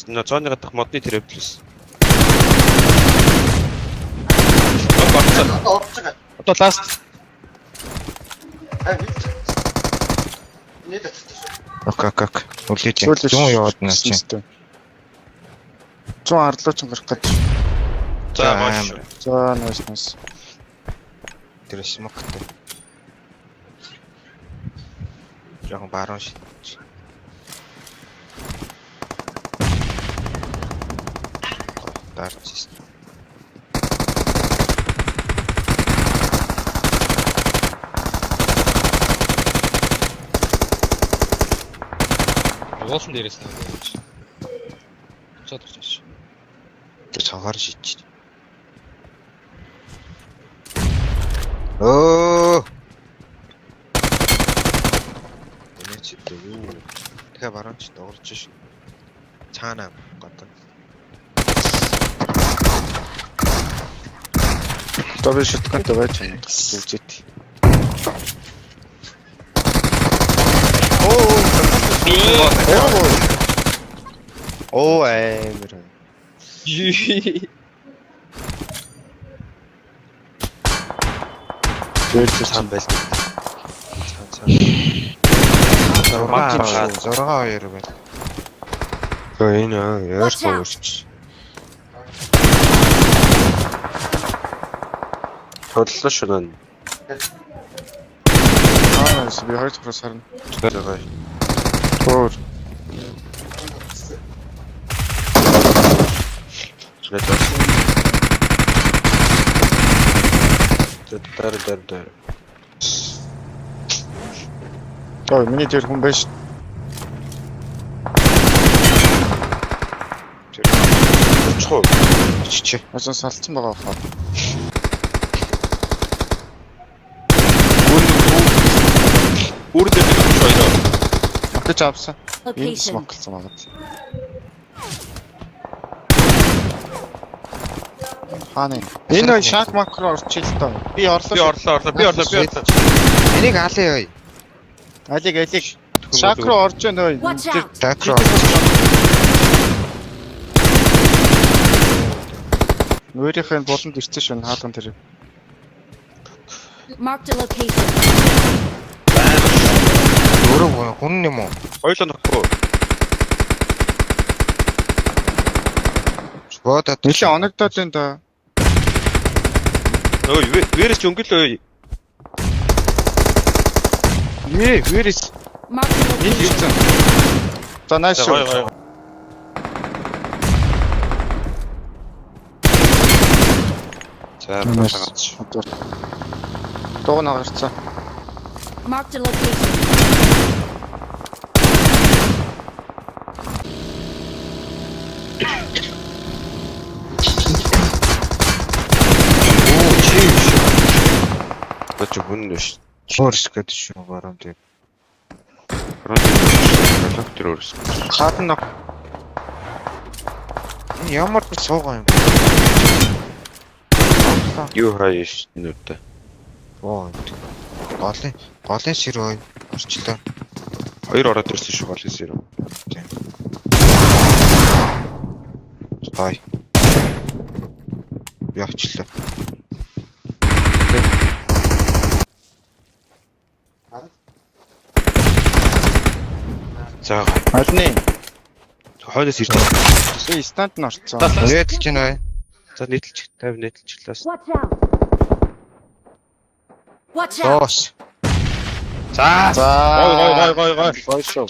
на зоны гадах модны тревлс. Одоо ласт. Окей. Үлээж. Зүүн яваад наа чи. 100 арлуу ч гарах гэж. За маш. За nice. Тэр смоктэй. Жохон баруун шин. Дарчис. Уулын дээрээс наа гэж. Цаад очиж. Тэр цагаар шийдчих. Оо. Энэ ч дүү. Тэгээ баруун ч дуурч ш. Цаана гадна. Double shotgun-тай байж байна. Үзээд. Оо амир. Тэр цаан байсан. Цаан. 6 2 байна. Энэ яарсан үрч. Тодлоо шунаа. Би хоёр дахь харна. Тэгээ. Өөр. Дар. Ой, миний дээр хүн байж. Чухал. Чичээ. Ачаа салцсан байгаа хаа. Үр дээр шойдоо. Тэгж авсан. Энэ Location. смоклсан байгаа. Хааны. Энэ шак макро орчих л доо. Би орлоо. Энийг хаалаа ёо. Алиг. Шак руу орж байна ой. Watch out. Такро. Өөрийнхөө болонд ирсэн шин хаалган тэр. Marked a location. Өөрөө хүн юм уу? Хоёлоо нөхгүй. Бодод Нилээ оногдоод байна да. Ой, вэрс ч өнгөлөө. Вэрис. Marked a Энэ location. ирсэн. За nice шүү. Гой. За багш. Дуу нагарцсан. Marked a location. Бач хүн ш. Чорс гэдэг шүү баруун дээр. Тэр өөрс. Хатна. Ямар ч суугаа юм. Юу хаяаш нүдтэй. Оо. Голын ширөө орчлоо. Хоёр ороод ирсэн шүү голын сэрв. Бай. Явчлаа. За Алны. хойноос ирж байгаа. Би станд нь орцсон. Нээдэлж байна. За нийтэлж 50 нийтэлжлээс. Watch out. Watch out. Доос. За. За. Гой. Гой шүү.